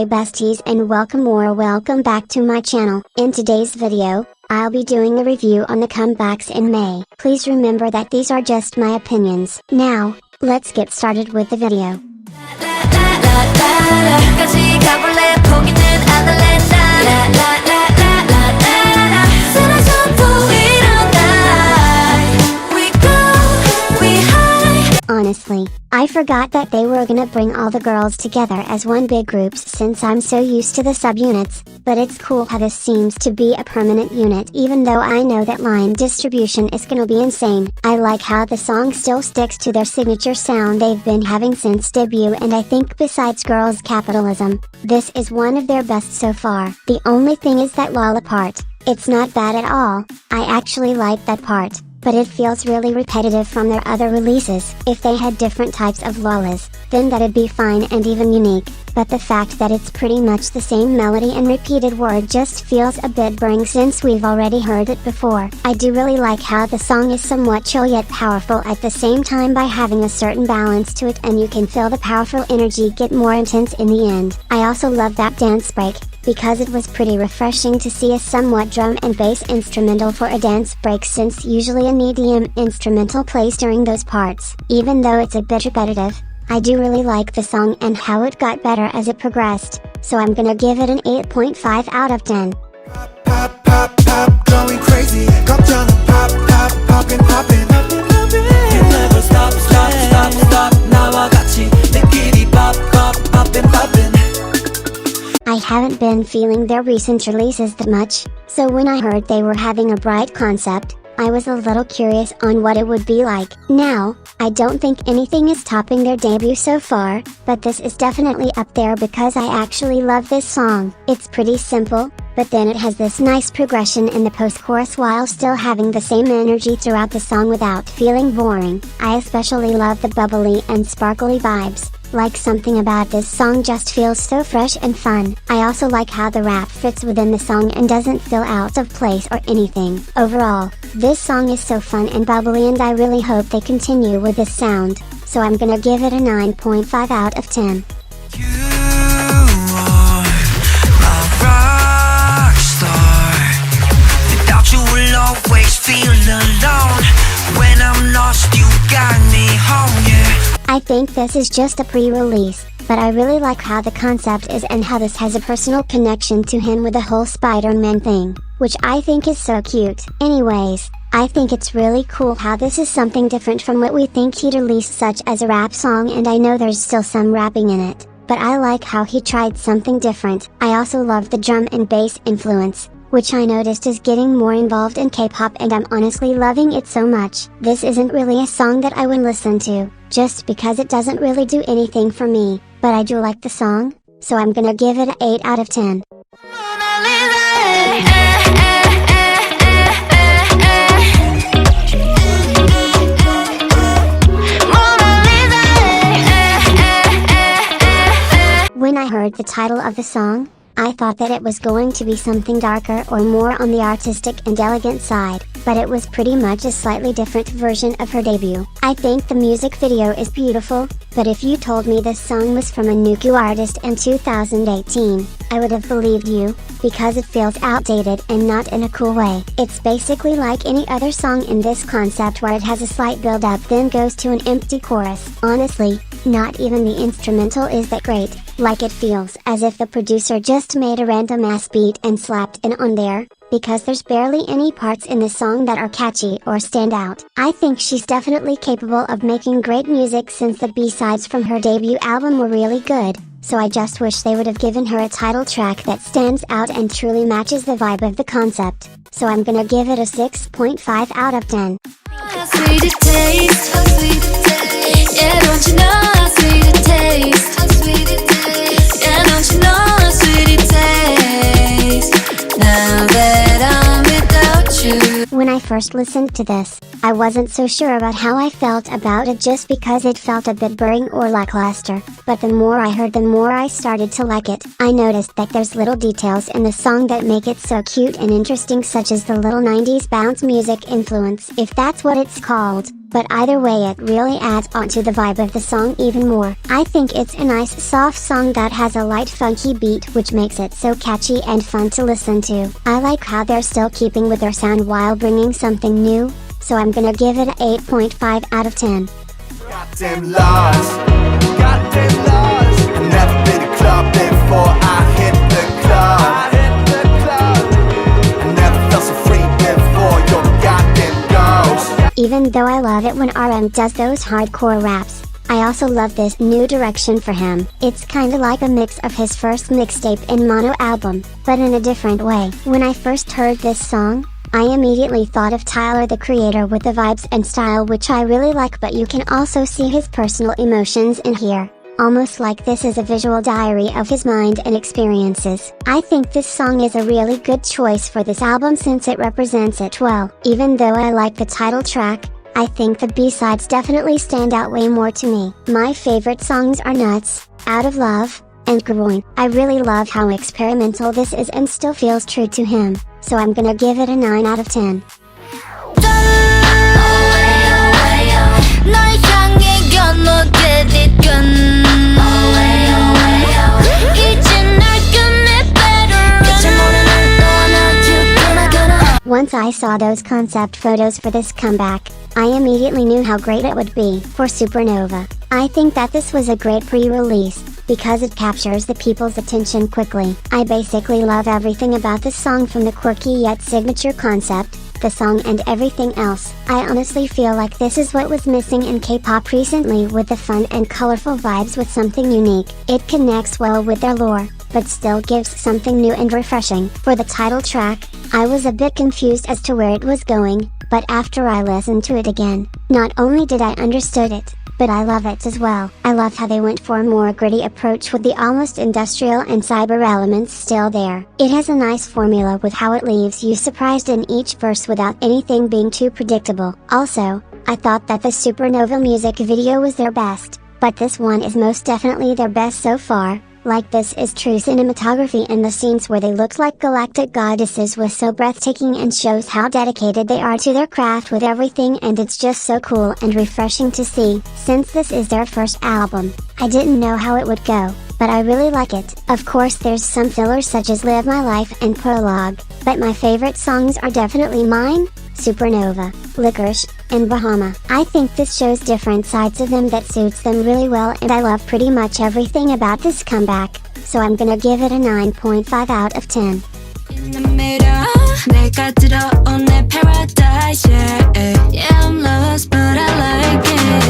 Hey besties and welcome back to my channel. In today's video, I'll be doing a review on the comebacks in May. Please remember that these are just my opinions. Now, let's get started with the video. Honestly, I forgot that they were gonna bring all the girls together as one big group since I'm so used to the subunits, but it's cool how this seems to be a permanent unit even though I know that line distribution is gonna be insane. I like how the song still sticks to their signature sound they've been having since debut, and I think besides Girls' Capitalism, this is one of their best so far. The only thing is that Lola part. It's not bad at all, I actually like that part. But it feels really repetitive from their other releases. If they had different types of lolas, then that'd be fine and even unique, but the fact that it's pretty much the same melody and repeated word just feels a bit boring since we've already heard it before. I do really like how the song is somewhat chill yet powerful at the same time by having a certain balance to it, and you can feel the powerful energy get more intense in the end. I also love that dance break, because it was pretty refreshing to see a somewhat drum and bass instrumental for a dance break since usually an EDM instrumental plays during those parts. Even though it's a bit repetitive, I do really like the song and how it got better as it progressed, so I'm gonna give it an 8.5 out of 10. Pop, pop, pop, going crazy. 걱정은 pop, pop, poppin', poppin'. You never stop, stop, stop, stop. 나와 같이 내끼리 pop, pop, poppin', poppin'. I haven't been feeling their recent releases that much, so when I heard they were having a bright concept, I was a little curious on what it would be like. Now, I don't think anything is topping their debut so far, but this is definitely up there because I actually love this song. It's pretty simple, but then it has this nice progression in the post-chorus while still having the same energy throughout the song without feeling boring. I especially love the bubbly and sparkly vibes. Like something about this song just feels so fresh and fun. I also like how the rap fits within the song and doesn't feel out of place or anything. Overall, this song is so fun and bubbly and I really hope they continue with this sound, so I'm gonna give it a 9.5 out of 10. You are my rock star. Without you will always feel alone. When I'm lost you got me home, yeah. I think this is just a pre-release, but I really like how the concept is and how this has a personal connection to him with the whole Spider-Man thing, which I think is so cute. Anyways, I think it's really cool how this is something different from what we think he'd release, such as a rap song, and I know there's still some rapping in it, but I like how he tried something different. I also love the drum and bass influence, which I noticed is getting more involved in K-pop, and I'm honestly loving it so much. This isn't really a song that I would listen to, just because it doesn't really do anything for me, but I do like the song, so I'm gonna give it an 8 out of 10. When I heard the title of the song, I thought that it was going to be something darker or more on the artistic and elegant side, but it was pretty much a slightly different version of her debut. I think the music video is beautiful, but if you told me this song was from a Nuku artist in 2018, I would have believed you, because it feels outdated and not in a cool way. It's basically like any other song in this concept where it has a slight build up then goes to an empty chorus. Honestly, not even the instrumental is that great, like it feels as if the producer just made a random ass beat and slapped it on there, because there's barely any parts in the song that are catchy or stand out. I think she's definitely capable of making great music since the B-sides from her debut album were really good, so I just wish they would have given her a title track that stands out and truly matches the vibe of the concept, so I'm gonna give it a 6.5 out of 10. How sweet it tastes, how sweet it tastes. Yeah, don't you know how sweet it tastes? How sweet it tastes. Yeah, don't you know how sweet it tastes? Now that I'm without you. When I first listened to this, I wasn't so sure about how I felt about it just because it felt a bit boring or lackluster, but the more I heard the more I started to like it. I noticed that there's little details in the song that make it so cute and interesting, such as the little 90s bounce music influence, if that's what it's called. but either way it really adds on to the vibe of the song even more. I think it's a nice soft song that has a light funky beat which makes it so catchy and fun to listen to. I like how they're still keeping with their sound while bringing something new, so I'm gonna give it an 8.5 out of 10. Goddamn lost, goddamn lost. I've never been to club before I hit the club. I never felt so free before your goddamn ghost. Even though I love it when RM does those hardcore raps, I also love this new direction for him. It's kinda like a mix of his first mixtape and mono album, but in a different way. When I first heard this song, I immediately thought of Tyler the Creator with the vibes and style which I really like, but you can also see his personal emotions in here. Almost like this is a visual diary of his mind and experiences. I think this song is a really good choice for this album since it represents it well. Even though I like the title track, I think the B-sides definitely stand out way more to me. My favorite songs are Nuts, Out of Love, and Groin. I really love how experimental this is and still feels true to him, so I'm gonna give it a 9 out of 10. Once I saw those concept photos for this comeback, I immediately knew how great it would be for Supernova. I think that this was a great pre-release, because it captures the people's attention quickly. I basically love everything about this song, from the quirky yet signature concept, the song and everything else. I honestly feel like this is what was missing in K-pop recently, with the fun and colorful vibes with something unique. It connects well with their lore, but still gives something new and refreshing. For the title track, I was a bit confused as to where it was going, but after I listened to it again, not only did I understood it, but I love it as well. I love how they went for a more gritty approach with the almost industrial and cyber elements still there. It has a nice formula with how it leaves you surprised in each verse without anything being too predictable. Also, I thought that the Supernova music video was their best, but this one is most definitely their best so far. Like, this is true cinematography, and the scenes where they looked like galactic goddesses was so breathtaking and shows how dedicated they are to their craft with everything, and it's just so cool and refreshing to see. Since this is their first album, I didn't know how it would go, but I really like it. Of course there's some fillers such as Live My Life and Prologue, but my favorite songs are definitely Mine, Supernova, Licorice, and Bahama. I think this shows different sides of them that suits them really well, and I love pretty much everything about this comeback, so I'm gonna give it a 9.5 out of 10. In the middle, 내가 들어온 내 paradise, yeah, yeah, I'm lost, but I like it.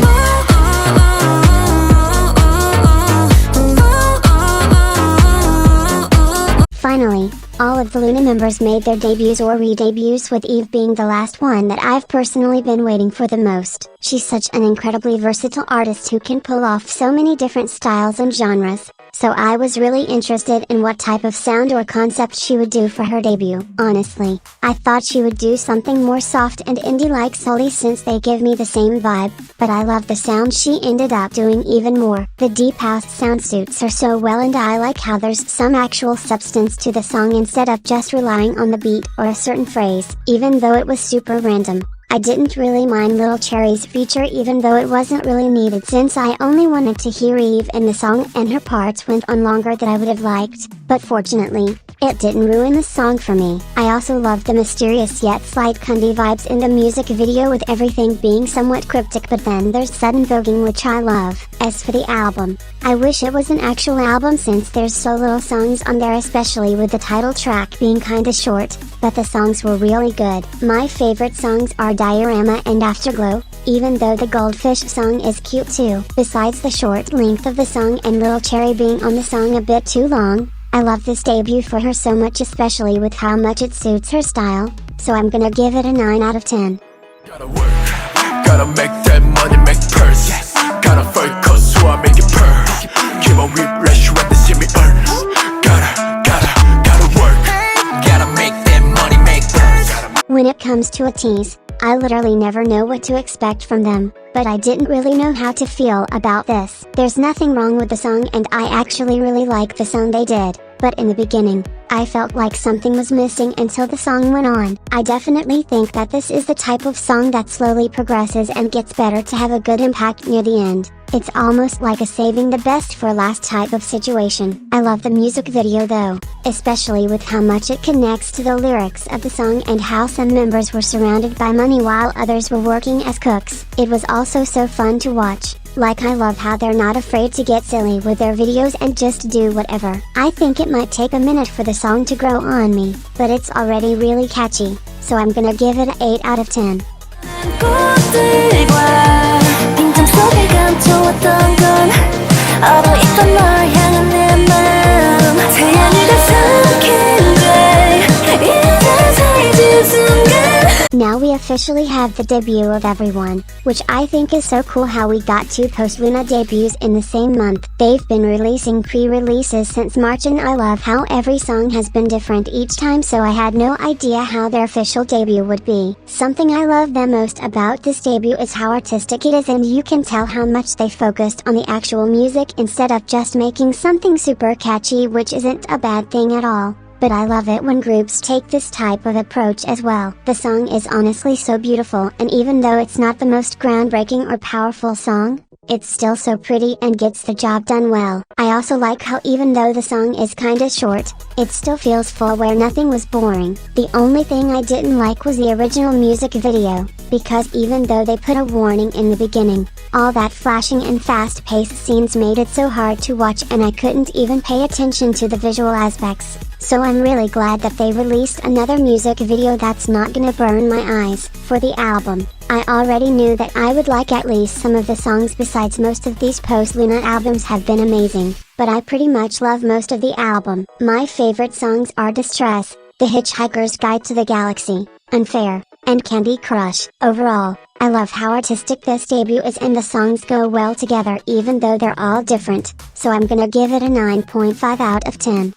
Finally, all of the Loona members made their debuts or re-debuts, with Eve being the last one that I've personally been waiting for the most. She's such an incredibly versatile artist who can pull off so many different styles and genres, so I was really interested in what type of sound or concept she would do for her debut. Honestly, I thought she would do something more soft and indie like Seulgi, since they give me the same vibe, but I love the sound she ended up doing even more. The deep house sound suits her so well, and I like how there's some actual substance to the song instead of just relying on the beat or a certain phrase. Even though it was super random, I didn't really mind Little Cherry's feature, even though it wasn't really needed, since I only wanted to hear Eve in the song and her parts went on longer than I would have liked, but fortunately, it didn't ruin the song for me. I also loved the mysterious yet slight Kundi vibes in the music video, with everything being somewhat cryptic, but then there's sudden voguing which I love. As for the album, I wish it was an actual album since there's so little songs on there, especially with the title track being kinda short, but the songs were really good. My favorite songs are Diorama and Afterglow, even though the Goldfish song is cute too. Besides the short length of the song and Little Cherry being on the song a bit too long, I love this debut for her so much, especially with how much it suits her style, so I'm gonna give it a 9 out of 10. Gotta work, gotta make that money, make purse. Gotta focus so I make it purr. Keep on refresh when they see me earn. Gotta work, gotta make that money, make purse. When it comes to a tease, I literally never know what to expect from them, but I didn't really know how to feel about this. There's nothing wrong with the song, and I actually really like the song they did, but in the beginning, I felt like something was missing until the song went on. I definitely think that this is the type of song that slowly progresses and gets better to have a good impact near the end. It's almost like a saving the best for last type of situation. I love the music video though, especially with how much it connects to the lyrics of the song and how some members were surrounded by money while others were working as cooks. It was also so fun to watch. Like I love how they're not afraid to get silly with their videos and just do whatever. I think it might take a minute for the song to grow on me, but it's already really catchy, so I'm gonna give it an 8 out of 10. 빈틈 속에 감춰왔던 건 얼어있던 널 향한 내 마음 태양이가 삼킨 돼 이제 살지 순간. Now we officially have the debut of everyone, which I think is so cool how we got 2 post-Loona debuts in the same month. They've been releasing pre-releases since March and I love how every song has been different each time, so I had no idea how their official debut would be. Something I love the most about this debut is how artistic it is, and you can tell how much they focused on the actual music instead of just making something super catchy, which isn't a bad thing at all. But I love it when groups take this type of approach as well. The song is honestly so beautiful, and even though it's not the most groundbreaking or powerful song, it's still so pretty and gets the job done well. I also like how even though the song is kinda short, it still feels full where nothing was boring. The only thing I didn't like was the original music video, because even though they put a warning in the beginning, all that flashing and fast-paced scenes made it so hard to watch and I couldn't even pay attention to the visual aspects. So I'm really glad that they released another music video that's not gonna burn my eyes. For the album, I already knew that I would like at least some of the songs. Besides, most of these post-Loona albums have been amazing, but I pretty much love most of the album. My favorite songs are Distress, The Hitchhiker's Guide to the Galaxy, Unfair, and Candy Crush. Overall, I love how artistic this debut is and the songs go well together even though they're all different, so I'm gonna give it a 9.5 out of 10.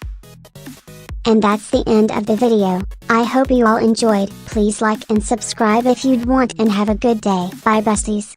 And that's the end of the video. I hope you all enjoyed. Please like and subscribe if you'd want, and have a good day. Bye besties.